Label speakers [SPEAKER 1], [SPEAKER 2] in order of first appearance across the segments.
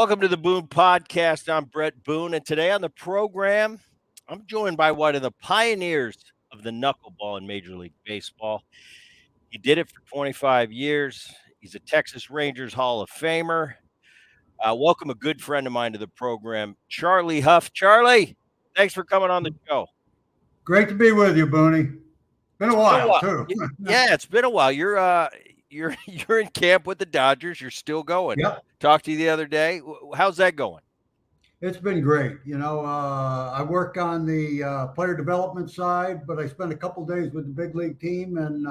[SPEAKER 1] Welcome to the Boone Podcast. I'm Bret Boone, and today on the program, I'm joined by one of the pioneers of the knuckleball in Major League Baseball. He did it for 25 years. He's a Texas Rangers Hall of Famer. Welcome a good friend of mine to the program, Charlie Hough. Charlie, thanks for coming on the show.
[SPEAKER 2] Great to be with you, Booney. Been a while, too.
[SPEAKER 1] Yeah, it's been a while. You're in camp with the Dodgers. You're still going.
[SPEAKER 2] Yep.
[SPEAKER 1] Talked to you the other day. How's that going?
[SPEAKER 2] It's been great. I work on the player development side, but I spent a couple days with the big league team, and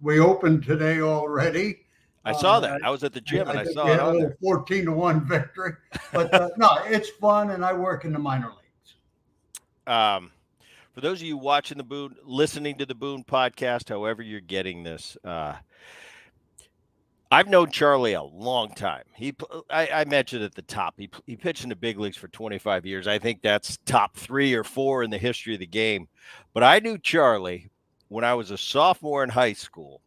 [SPEAKER 2] we opened today already.
[SPEAKER 1] I saw that. I was at the gym, and I saw it on there.
[SPEAKER 2] 14-1 victory. But no, it's fun, and I work in the minor leagues.
[SPEAKER 1] For those of you watching listening to the Boone podcast, however you're getting this, I've known Charlie a long time. I mentioned at the top, he pitched in the big leagues for 25 years. I think that's top 3 or 4 in the history of the game. But I knew Charlie when I was a sophomore in high school.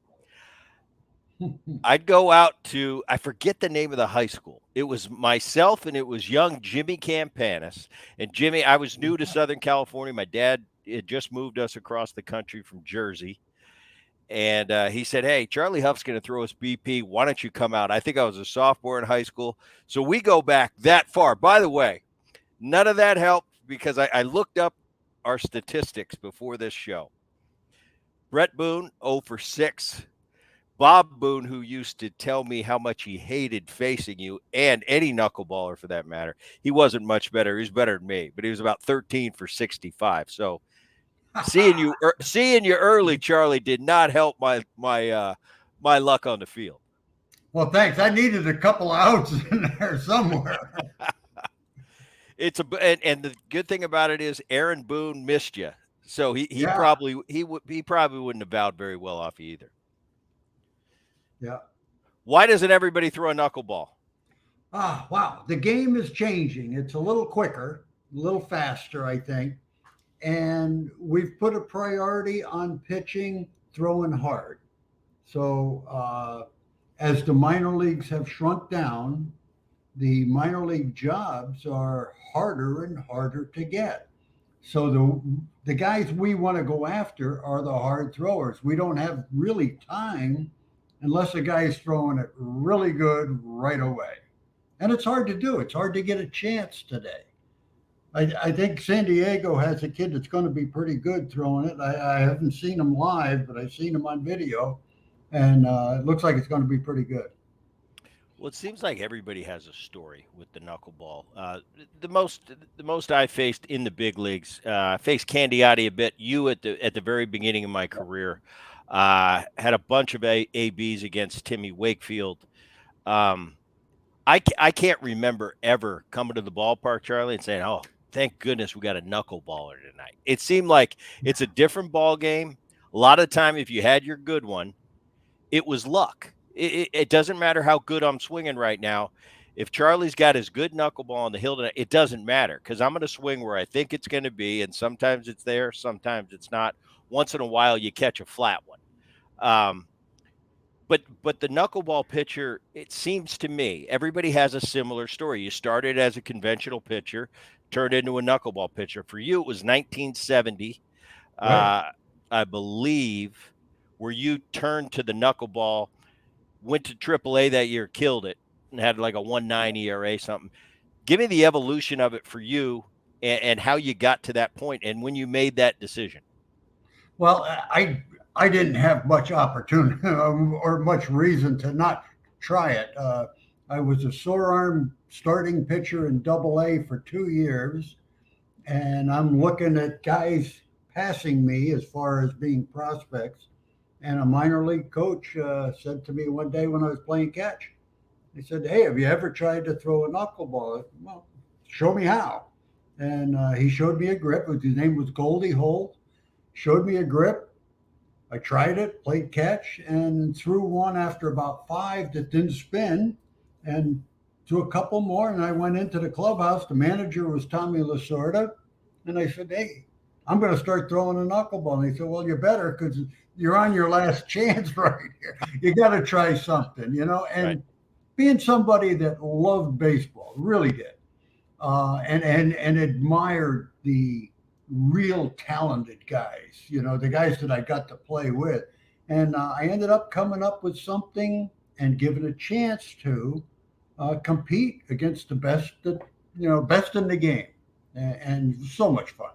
[SPEAKER 1] I'd go out to, I forget the name of the high school. It was myself and it was young Jimmy Campanis. And Jimmy, I was new to Southern California. My dad had just moved us across the country from Jersey. And he said, hey, Charlie Hough's going to throw us BP. Why don't you come out? I think I was a sophomore in high school. So we go back that far. By the way, none of that helped because I looked up our statistics before this show. Bret Boone, 0 for 6. Bob Boone, who used to tell me how much he hated facing you and any knuckleballer for that matter, he wasn't much better. He was better than me, but he was about 13 for 65. So seeing you early, Charlie, did not help my luck on the field.
[SPEAKER 2] Well, thanks. I needed a couple of outs in there somewhere.
[SPEAKER 1] And the good thing about it is Aaron Boone missed you, so he probably wouldn't have bowed very well off you either.
[SPEAKER 2] Yeah.
[SPEAKER 1] Why doesn't everybody throw a knuckleball?
[SPEAKER 2] Wow. The game is changing. It's a little quicker, a little faster, I think. And we've put a priority on pitching, throwing hard. So as the minor leagues have shrunk down, the minor league jobs are harder and harder to get. So the guys we want to go after are the hard throwers. We don't have really time unless a guy is throwing it really good right away. And it's hard to do. It's hard to get a chance today. I think San Diego has a kid that's going to be pretty good throwing it. I haven't seen him live, but I've seen him on video, and it looks like it's going to be pretty good.
[SPEAKER 1] Well, it seems like everybody has a story with the knuckleball. The most I faced in the big leagues, faced Candiotti a bit. You at the very beginning of my career. Had a bunch of ABs against Timmy Wakefield. I can't remember ever coming to the ballpark, Charlie, and saying, oh, thank goodness we got a knuckleballer tonight. It seemed like it's a different ball game. A lot of the time, if you had your good one, it was luck. It doesn't matter how good I'm swinging right now. If Charlie's got his good knuckleball on the hill tonight, it doesn't matter because I'm going to swing where I think it's going to be, and sometimes it's there, sometimes it's not. Once in a while, you catch a flat one. But the knuckleball pitcher, it seems to me, everybody has a similar story. You started as a conventional pitcher, turned into a knuckleball pitcher. For you, it was 1970, right. I believe, where you turned to the knuckleball, went to AAA that year, killed it, and had like a 1.9 ERA something. Give me the evolution of it for you and how you got to that point and when you made that decision.
[SPEAKER 2] Well, I didn't have much opportunity or much reason to not try it. I was a sore arm starting pitcher in AA for 2 years, and I'm looking at guys passing me as far as being prospects. And a minor league coach said to me one day when I was playing catch, he said, hey, have you ever tried to throw a knuckleball? Well, show me how. And he showed me a grip. His name was Goldie Holt. Showed me a grip. I tried it, played catch, and threw one after about 5 that didn't spin, and threw a couple more, and I went into the clubhouse. The manager was Tommy Lasorda, and I said, hey, I'm going to start throwing a knuckleball. And he said, well, you better, because you're on your last chance right here. You got to try something, you know. And
[SPEAKER 1] right.
[SPEAKER 2] being somebody that loved baseball, really did, and admired the real talented guys, the guys that I got to play with. And I ended up coming up with something and given a chance to compete against the best that, best in the game. And so much fun.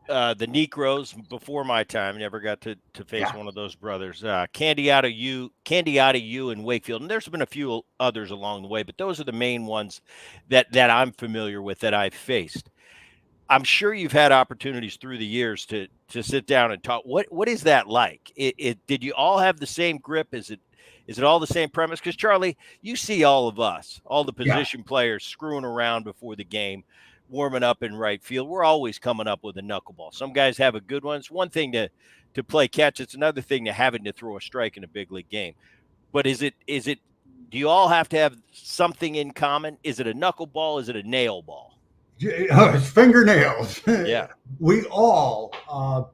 [SPEAKER 1] The Necros before my time never got to face
[SPEAKER 2] Yeah.
[SPEAKER 1] one of those brothers. Candiata, you, and Wakefield, and there's been a few others along the way, but those are the main ones that I'm familiar with that I've faced. I'm sure you've had opportunities through the years to sit down and talk. What is that like? Did you all have the same grip? Is it all the same premise? Because Charlie, you see all of us, all the
[SPEAKER 2] Yeah.
[SPEAKER 1] position players screwing around before the game, warming up in right field. We're always coming up with a knuckleball. Some guys have a good one. It's one thing to play catch. It's another thing to having to throw a strike in a big league game. But is it? Do you all have to have something in common? Is it a knuckleball? Is it a nail ball?
[SPEAKER 2] His fingernails.
[SPEAKER 1] Yeah.
[SPEAKER 2] We all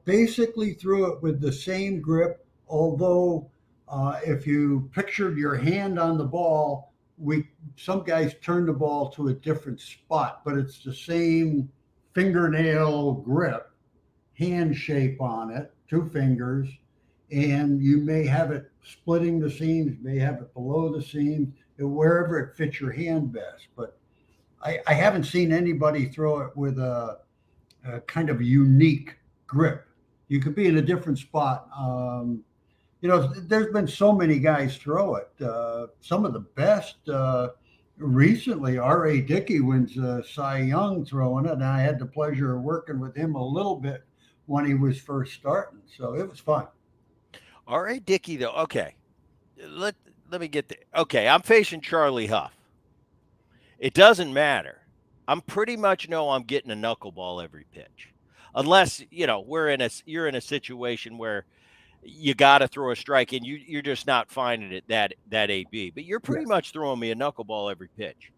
[SPEAKER 2] basically threw it with the same grip, although if you pictured your hand on the ball, some guys turn the ball to a different spot, but it's the same fingernail grip, hand shape on it, two fingers, and you may have it splitting the seams, may have it below the seams, wherever it fits your hand best. But I haven't seen anybody throw it with a kind of unique grip. You could be in a different spot. There's been so many guys throw it. Some of the best recently, R.A. Dickey wins Cy Young throwing it, and I had the pleasure of working with him a little bit when he was first starting. So it was fun.
[SPEAKER 1] R.A. Dickey, though. Okay, let me get there. Okay, I'm facing Charlie Hough. It doesn't matter. I'm pretty much know I'm getting a knuckleball every pitch, unless you're in a situation where you got to throw a strike and you're just not finding it that AB. But you're
[SPEAKER 2] Yeah.
[SPEAKER 1] pretty much throwing me a knuckleball every pitch.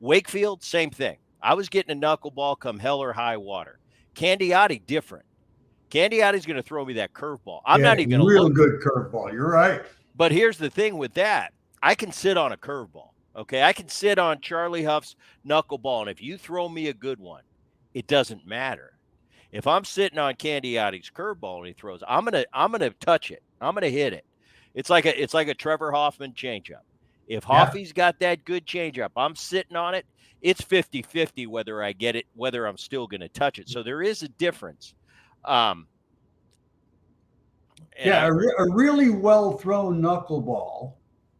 [SPEAKER 1] Wakefield, same thing. I was getting a knuckleball come hell or high water. Candiotti, different. Candiotti's going to throw me that curveball. I'm
[SPEAKER 2] Yeah,
[SPEAKER 1] not even going to
[SPEAKER 2] real
[SPEAKER 1] look for it.
[SPEAKER 2] good curveball. You're right.
[SPEAKER 1] But here's the thing with that. I can sit on a curveball. Okay. I can sit on Charlie Huff's knuckleball. And if you throw me a good one, it doesn't matter. If I'm sitting on Candiotti's curveball and he throws, I'm gonna touch it. I'm gonna hit it. It's like a Trevor Hoffman changeup. If
[SPEAKER 2] Yeah.
[SPEAKER 1] Hoffy's got that good changeup, I'm sitting on it. It's 50-50 whether I get it, whether I'm still gonna touch it. So there is a difference. Um, and
[SPEAKER 2] Yeah,
[SPEAKER 1] I
[SPEAKER 2] a really well thrown knuckleball.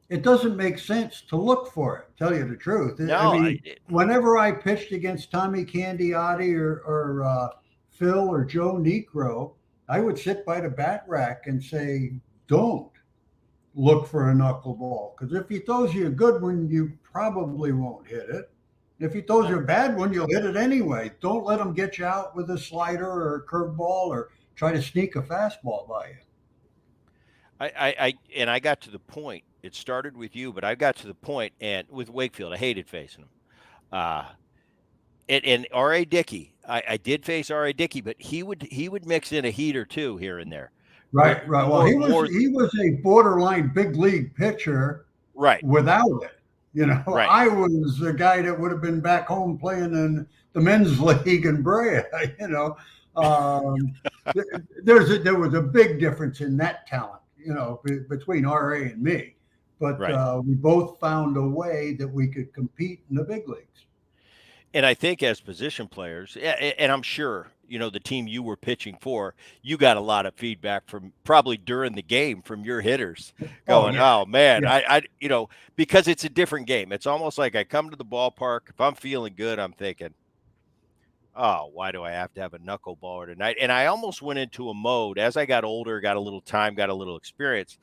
[SPEAKER 2] It doesn't make sense to look for it. Tell you the truth. I
[SPEAKER 1] no,
[SPEAKER 2] mean, whenever I pitched against Tommy Candiotti or Phil or Joe Necro, I would sit by the bat rack and say, "Don't look for a knuckleball, because if he throws you a good one, you probably won't hit it. If he throws you a bad one, you'll hit it anyway. Don't let him get you out with a slider or a curveball or try to sneak a fastball by you."
[SPEAKER 1] I got to the point. It started with you, but I got to the point, and with Wakefield, I hated facing him. Uh, and R.A. Dickey, I did face R.A. Dickey, but he would mix in a heat or two here and there. More
[SPEAKER 2] Right, right. Well,
[SPEAKER 1] more more
[SPEAKER 2] he was a borderline big league pitcher
[SPEAKER 1] right,
[SPEAKER 2] without it.
[SPEAKER 1] right.
[SPEAKER 2] I was a guy that would have been back home playing in the men's league in Brea. Um, there was a big difference in that talent, between RA and me. But
[SPEAKER 1] Right.
[SPEAKER 2] we both found a way that we could compete in the big leagues.
[SPEAKER 1] And I think as position players, and I'm sure, the team you were pitching for, you got a lot of feedback from probably during the game from your hitters
[SPEAKER 2] Oh
[SPEAKER 1] going,
[SPEAKER 2] yeah,
[SPEAKER 1] oh man,
[SPEAKER 2] yeah,
[SPEAKER 1] because it's a different game. It's almost like I come to the ballpark. If I'm feeling good, I'm thinking, oh, why do I have to have a knuckleballer tonight? And I almost went into a mode as I got older, got a little time, got a little experience.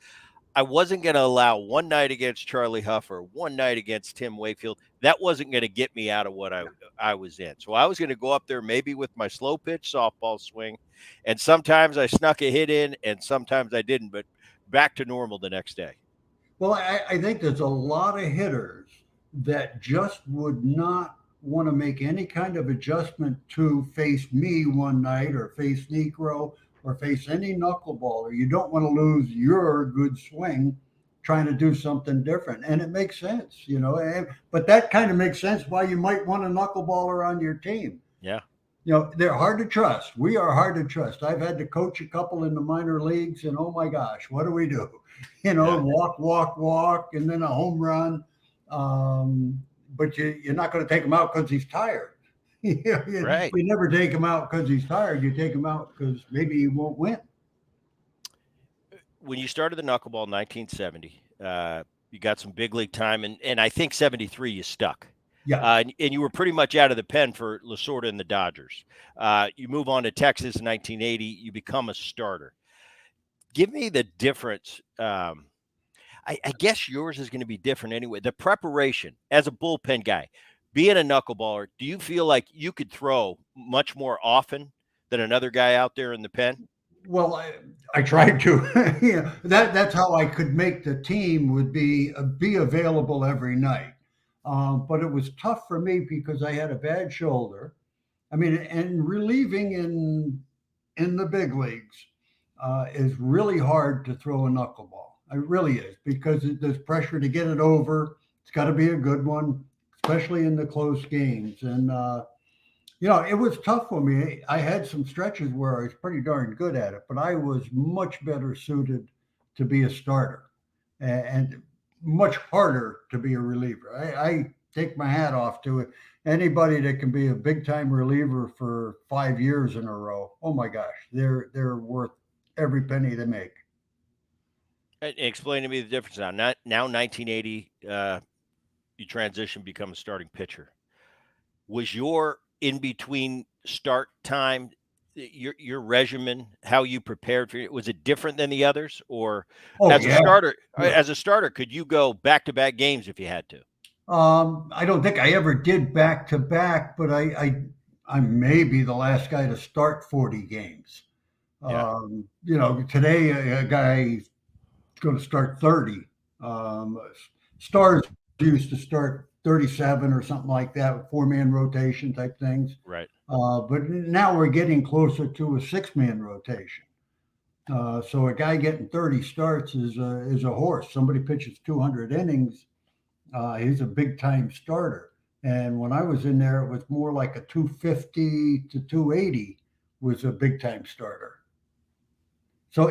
[SPEAKER 1] I wasn't going to allow one night against Charlie Hough or one night against Tim Wakefield. That wasn't going to get me out of what I was in. So I was going to go up there maybe with my slow pitch softball swing. And sometimes I snuck a hit in and sometimes I didn't, but back to normal the next day.
[SPEAKER 2] Well, I think there's a lot of hitters that just would not want to make any kind of adjustment to face me one night or face Necro or face any knuckleballer. You don't want to lose your good swing trying to do something different, and it makes sense, but that kind of makes sense why you might want a knuckleballer on your team.
[SPEAKER 1] Yeah.
[SPEAKER 2] They're hard to trust. We are hard to trust. I've had to coach a couple in the minor leagues, and oh my gosh, what do we do?
[SPEAKER 1] Yeah.
[SPEAKER 2] Walk, and then a home run. But you're not going to take him out because he's tired.
[SPEAKER 1] Right.
[SPEAKER 2] You never take him out because he's tired. You take him out because maybe he won't win.
[SPEAKER 1] When you started the knuckleball in 1970, you got some big league time, and I think 73 you stuck.
[SPEAKER 2] Yeah.
[SPEAKER 1] And you were pretty much out of the pen for Lasorda and the Dodgers. You move on to Texas in 1980. You become a starter. Give me the difference. I guess yours is going to be different anyway. The preparation as a bullpen guy, being a knuckleballer, do you feel like you could throw much more often than another guy out there in the pen?
[SPEAKER 2] Well, I tried to. That's how I could make the team would be available every night. But it was tough for me because I had a bad shoulder. I mean, and relieving in the big leagues is really hard to throw a knuckleball. It really is because there's pressure to get it over. It's got to be a good one, especially in the close games. And it was tough for me. I had some stretches where I was pretty darn good at it, but I was much better suited to be a starter and much harder to be a reliever. I take my hat off to it. Anybody that can be a big time reliever for 5 years in a row, oh my gosh, they're worth every penny they make.
[SPEAKER 1] Explain to me the difference now. Now 1980, you transition, become a starting pitcher. Was your in between start time, your regimen, how you prepared for it, was it different than the others? Or as a starter, could you go back to back games if you had to?
[SPEAKER 2] I don't think I ever did back to back, but I may be the last guy to start 40 games.
[SPEAKER 1] Yeah.
[SPEAKER 2] Today a guy going to start 30. Stars used to start 37 or something like that, 4-man rotation type things.
[SPEAKER 1] Right.
[SPEAKER 2] But now we're getting closer to a 6-man rotation. So a guy getting 30 starts is a horse. Somebody pitches 200 innings. He's a big time starter. And when I was in there, it was more like a 250 to 280 was a big time starter. So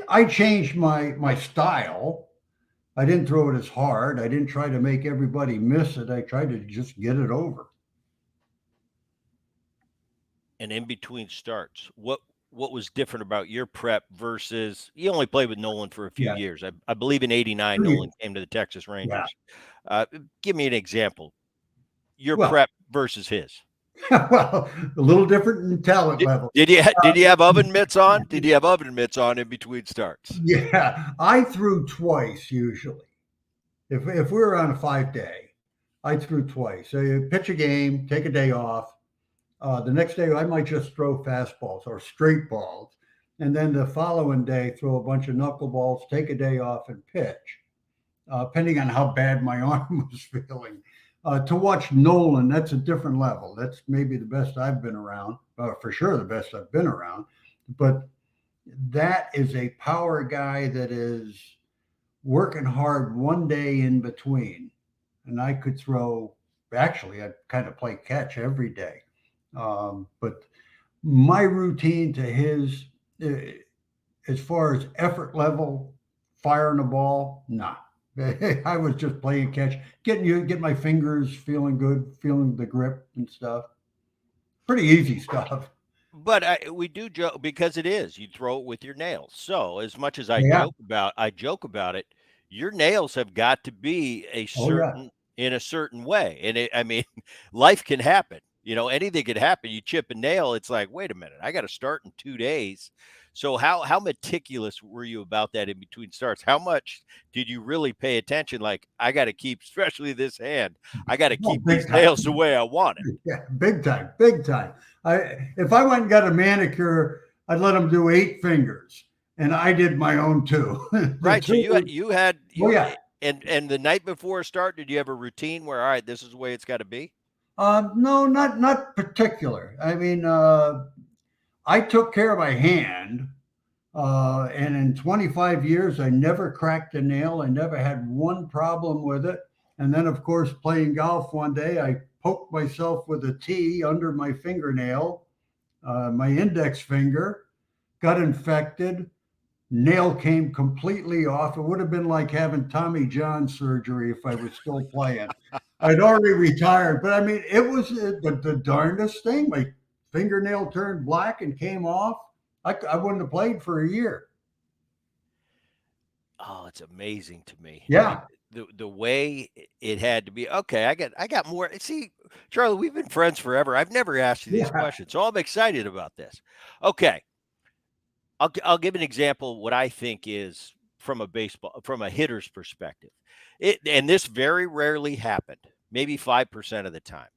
[SPEAKER 2] I changed my style. I didn't throw it as hard. I didn't try to make everybody miss it. I tried to just get it over.
[SPEAKER 1] And in between starts, what was different about your prep versus you only played with Nolan for a few years? I believe in '89 Nolan came to the Texas Rangers. Yeah. Give me an example. Your prep versus his.
[SPEAKER 2] Well, a little different in talent level.
[SPEAKER 1] Did you have oven mitts on? Did you have oven mitts on in between starts?
[SPEAKER 2] Yeah, I threw twice usually. If we were on a 5-day, I threw twice. So you pitch a game, take a day off. The next day, I might just throw fastballs or straight balls, and then the following day, throw a bunch of knuckleballs, take a day off, and pitch, depending on how bad my arm was feeling. To watch Nolan, that's a different level. That's maybe the best I've been around, for sure the best I've been around. But that is a power guy that is working hard one day in between. And I could throw, actually, I kind of play catch every day. But my routine to his, as far as effort level, firing the ball, nah. I was just playing catch, get my fingers feeling good, feeling the grip and stuff. Pretty easy stuff.
[SPEAKER 1] But we do joke because it is. You throw it with your nails. So as much as I joke about it, your nails have got to be in a certain way. And I mean, life can happen. Anything could happen. You chip a nail, it's like, wait a minute, I got to start in 2 days. So how meticulous were you about that in between starts? How much did you really pay attention? Like, I got to keep, especially this hand, I got to keep these nails the way I want it.
[SPEAKER 2] Yeah, big time. If I went and got a manicure, I'd let them do 8 fingers, and I did my own too.
[SPEAKER 1] Right. So and the night before a start, did you have a routine where, all right, this is the way it's got to be?
[SPEAKER 2] No, not particular. I mean, I took care of my hand And in 25 years, I never cracked a nail. I never had one problem with it. And then, of course, playing golf one day, I poked myself with a tee under my fingernail, my index finger, got infected. Nail came completely off. It would have been like having Tommy John surgery if I was still playing. I'd already retired, but I mean, it was the darndest thing. My fingernail turned black and came off. I wouldn't have played for a year.
[SPEAKER 1] Oh, it's amazing to me. I mean,
[SPEAKER 2] Yeah,
[SPEAKER 1] the way it had to be. Okay, I got more. See, Charlie, we've been friends forever. I've never asked you these
[SPEAKER 2] yeah,
[SPEAKER 1] questions, so I'm excited about this. Okay, I'll give an example. What I think is from a hitter's perspective. And this very rarely happened. Maybe 5% of the time.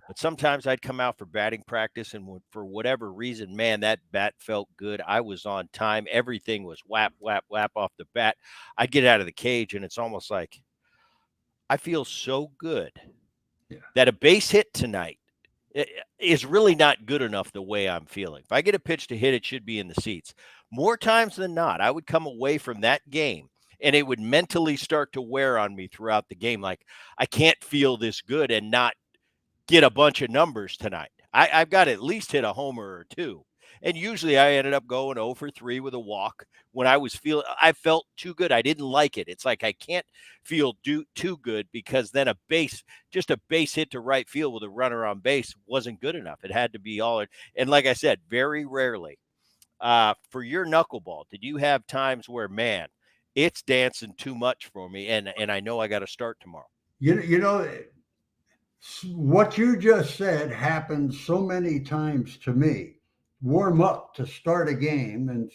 [SPEAKER 1] But sometimes I'd come out for batting practice, and for whatever reason, man, that bat felt good. I was on time. Everything was whap, whap, whap off the bat. I'd get out of the cage, and it's almost like I feel so good
[SPEAKER 2] yeah,
[SPEAKER 1] that a base hit tonight is really not good enough the way I'm feeling. If I get a pitch to hit, it should be in the seats. More times than not, I would come away from that game and it would mentally start to wear on me throughout the game. Like, I can't feel this good and not get a bunch of numbers tonight. I've got to at least hit a homer or two. And usually I ended up going 0 for 3 with a walk when I felt too good. I didn't like it. It's like I can't feel too good because then just a base hit to right field with a runner on base wasn't good enough. It had to be all. And like I said, very rarely. For your knuckleball, did you have times where, man, it's dancing too much for me, and I know I got to start tomorrow?
[SPEAKER 2] you know what you just said happens so many times to me. Warm up to start a game and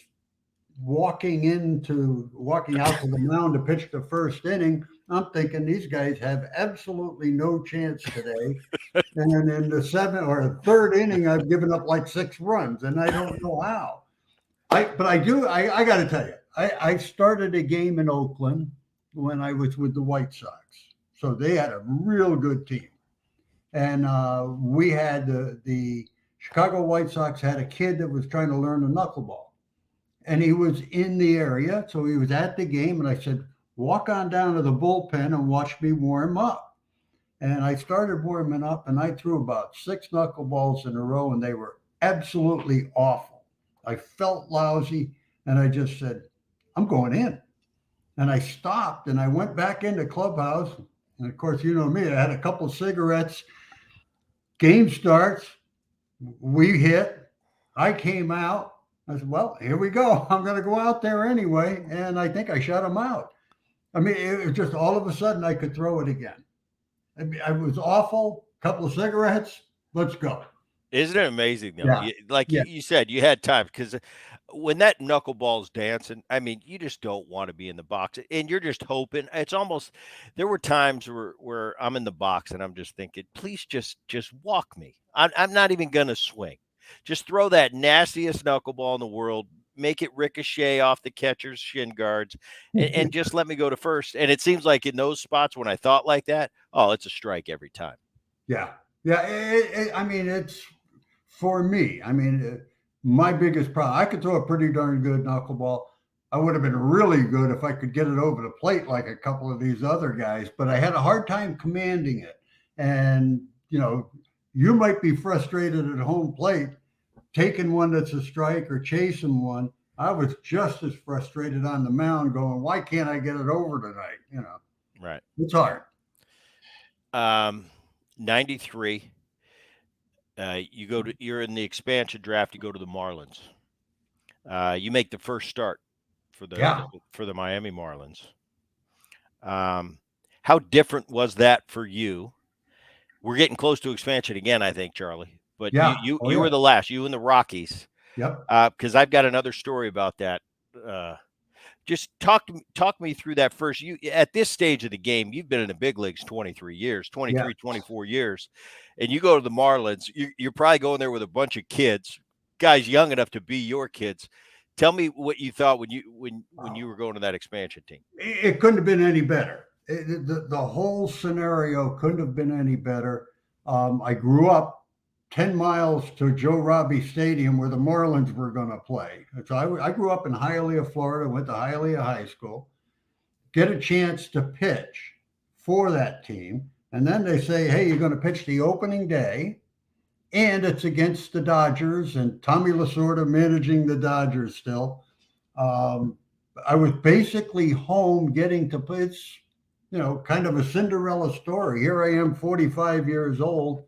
[SPEAKER 2] walking out to the mound to pitch the first inning, I'm thinking these guys have absolutely no chance today. And in the seventh or third inning, I've given up like 6 runs, and I don't know how. But I do. I got to tell you, I started a game in Oakland when I was with the White Sox, so they had a real good team, and we had the Chicago White Sox had a kid that was trying to learn the knuckleball, and he was in the area, so he was at the game, and I said, "Walk on down to the bullpen and watch me warm up." And I started warming up, and I threw about 6 knuckleballs in a row, and they were absolutely awful. I felt lousy, and I just said, "I'm going in." And I stopped, and I went back into clubhouse, and of course, you know me, I had a couple of cigarettes. Game starts, we hit. I came out. I said, "Well, here we go. I'm going to go out there anyway." And I think I shut him out. I mean, it was just all of a sudden I could throw it again. I mean, I was awful. Couple of cigarettes. Let's go.
[SPEAKER 1] Isn't it amazing though?
[SPEAKER 2] Yeah.
[SPEAKER 1] Like
[SPEAKER 2] Yeah.
[SPEAKER 1] you said, you had time because when that knuckleball's dancing, I mean, you just don't want to be in the box, and you're just hoping. It's almost there were times where I'm in the box and I'm just thinking, please just walk me. I'm not even gonna swing. Just throw that nastiest knuckleball in the world. Make it ricochet off the catcher's shin guards, and just let me go to first. And it seems like in those spots when I thought like that, oh, it's a strike every time.
[SPEAKER 2] Yeah. Yeah. I mean, it's for me. I mean, my biggest problem, I could throw a pretty darn good knuckleball. I would have been really good if I could get it over the plate like a couple of these other guys, but I had a hard time commanding it. And, you might be frustrated at home plate taking one that's a strike or chasing one. I was just as frustrated on the mound going, why can't I get it over tonight?
[SPEAKER 1] Right.
[SPEAKER 2] It's hard.
[SPEAKER 1] 93. You're in the expansion draft. You go to the Marlins. You make the first start for
[SPEAKER 2] Yeah.
[SPEAKER 1] the Miami Marlins. How different was that for you? We're getting close to expansion again, I think, Charlie. But you
[SPEAKER 2] Yeah.
[SPEAKER 1] you
[SPEAKER 2] Oh,
[SPEAKER 1] you
[SPEAKER 2] yeah.
[SPEAKER 1] were the last. You and the Rockies.
[SPEAKER 2] Yep.
[SPEAKER 1] Because I've got another story about that. Just talk me through that first. You at this stage of the game, you've been in the big leagues 23 years,
[SPEAKER 2] Yeah.
[SPEAKER 1] 24 years, and you go to the Marlins. You're probably going there with a bunch of kids, guys young enough to be your kids. Tell me what you thought when you were going to that expansion team.
[SPEAKER 2] It couldn't have been any better. The whole scenario couldn't have been any better. I grew up 10 miles to Joe Robbie Stadium where the Marlins were going to play. So I grew up in Hialeah, Florida, went to Hialeah High School, get a chance to pitch for that team. And then they say, hey, you're going to pitch the opening day, and it's against the Dodgers, and Tommy Lasorda managing the Dodgers still. I was basically home getting to play. It's, kind of a Cinderella story. Here I am, 45 years old,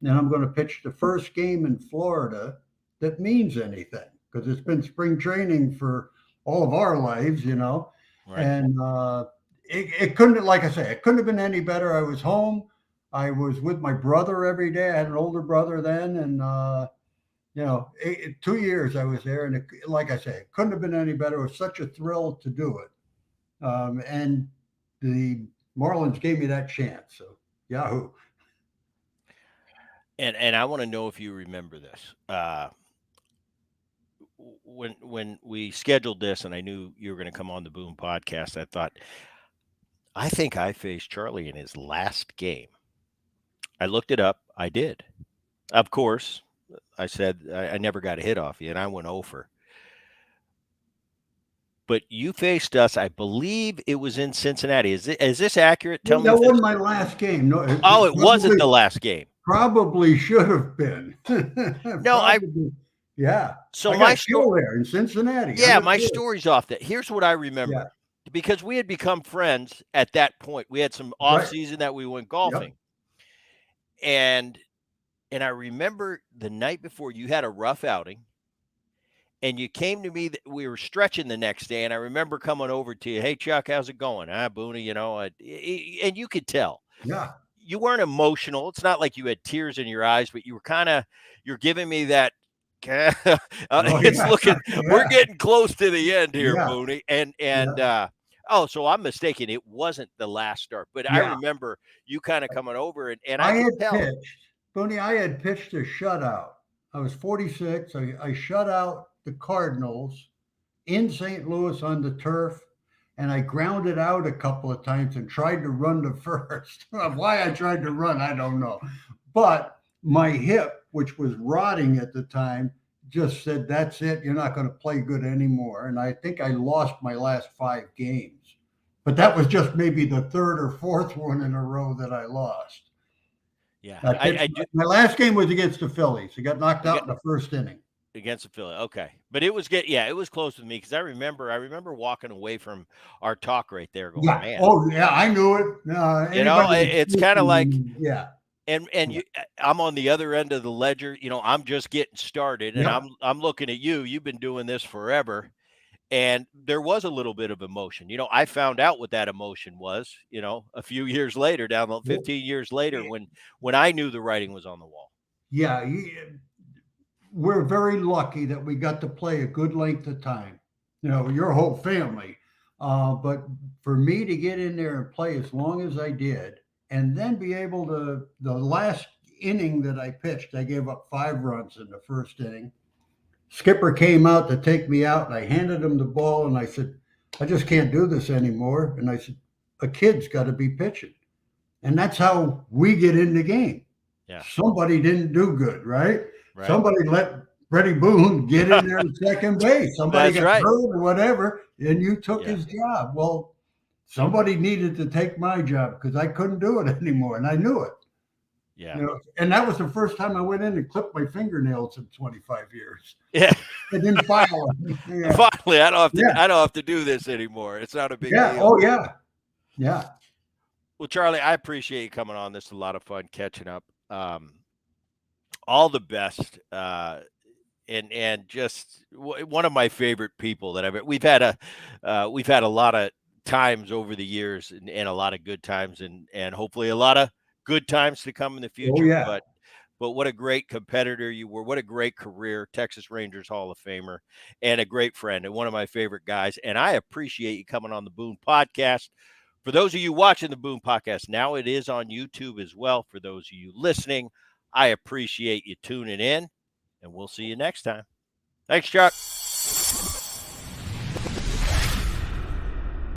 [SPEAKER 2] and I'm going to pitch the first game in Florida that means anything, because it's been spring training for all of our lives,
[SPEAKER 1] Right.
[SPEAKER 2] And it couldn't, like I say, it couldn't have been any better. I was home. I was with my brother every day. I had an older brother then, and 2 years I was there, and like I say, it couldn't have been any better. It was such a thrill to do it, and the Marlins gave me that chance. So, Yahoo!
[SPEAKER 1] And I want to know if you remember this. When we scheduled this, and I knew you were going to come on the Boone podcast, I thought, I think I faced Charlie in his last game. I looked it up. I did. Of course, I said I never got a hit off you, and I went over. But you faced us, I believe it was in Cincinnati. Is this accurate? Tell me.
[SPEAKER 2] That wasn't my last game. No,
[SPEAKER 1] Oh, it wasn't the last game.
[SPEAKER 2] Probably should have been.
[SPEAKER 1] No,
[SPEAKER 2] yeah.
[SPEAKER 1] So
[SPEAKER 2] I
[SPEAKER 1] my
[SPEAKER 2] story there in Cincinnati.
[SPEAKER 1] Yeah, my story's off that. Here's what I remember.
[SPEAKER 2] Yeah.
[SPEAKER 1] Because we had become friends at that point. We had some off season that we went golfing. Yep. And I remember the night before you had a rough outing, and you came to me. We were stretching the next day, and I remember coming over to you. Hey, Chuck, how's it going? Boone, and you could tell.
[SPEAKER 2] Yeah.
[SPEAKER 1] You weren't emotional. It's not like you had tears in your eyes, but you were you're giving me that. It's looking. Yeah. We're getting close to the end here, Boone. So I'm mistaken. It wasn't the last start, but I remember you kind of coming over, and I
[SPEAKER 2] had pitched. Boone, I had pitched a shutout. I was 46. I shut out the Cardinals in St. Louis on the turf, and I grounded out a couple of times and tried to run to first. Why I tried to run, I don't know. But my hip, which was rotting at the time, just said, that's it. You're not going to play good anymore. And I think I lost my last 5 games. But that was just maybe the third or fourth one in a row that I lost.
[SPEAKER 1] Yeah.
[SPEAKER 2] My last game was against the Phillies. I got knocked out in the first inning.
[SPEAKER 1] Against the Phillies. Okay. But it was it was close with me, because I remember walking away from our talk right there going, man.
[SPEAKER 2] Oh, yeah, I knew it.
[SPEAKER 1] It's kind of like, And I'm on the other end of the ledger. I'm just getting started, and I'm looking at you. You've been doing this forever, and there was a little bit of emotion. I found out what that emotion was. A few years later, 15 years later, when I knew the writing was on the wall.
[SPEAKER 2] Yeah, we're very lucky that we got to play a good length of time. Your whole family, but for me to get in there and play as long as I did. And then be able to, the last inning that I pitched, I gave up 5 runs in the first inning. Skipper came out to take me out, and I handed him the ball, and I said, I just can't do this anymore. And I said, a kid's got to be pitching. And that's how we get in the game.
[SPEAKER 1] Yeah.
[SPEAKER 2] Somebody didn't do good, right? Somebody let Bret Boone get in there at second base. Somebody got hurt or whatever, and you took his job. Well, somebody needed to take my job, because I couldn't do it anymore, and I knew it.
[SPEAKER 1] Yeah.
[SPEAKER 2] And that was the first time I went in and clipped my fingernails in 25 years.
[SPEAKER 1] Yeah.
[SPEAKER 2] I didn't file them. Yeah.
[SPEAKER 1] Finally, I don't have to do this anymore. It's not a big deal.
[SPEAKER 2] Oh, yeah. Yeah.
[SPEAKER 1] Well, Charlie, I appreciate you coming on. This is a lot of fun catching up. All the best. And just one of my favorite people that we've had a lot of times over the years, and a lot of good times, and hopefully a lot of good times to come in the future.
[SPEAKER 2] Oh, yeah.
[SPEAKER 1] But what a great competitor you were. What a great career. Texas Rangers Hall of Famer, and a great friend, and one of my favorite guys. And I appreciate you coming on the Boone podcast. For those of you watching the Boone podcast, now it is on YouTube as well. For those of you listening, I appreciate you tuning in, and we'll see you next time. Thanks, Chuck.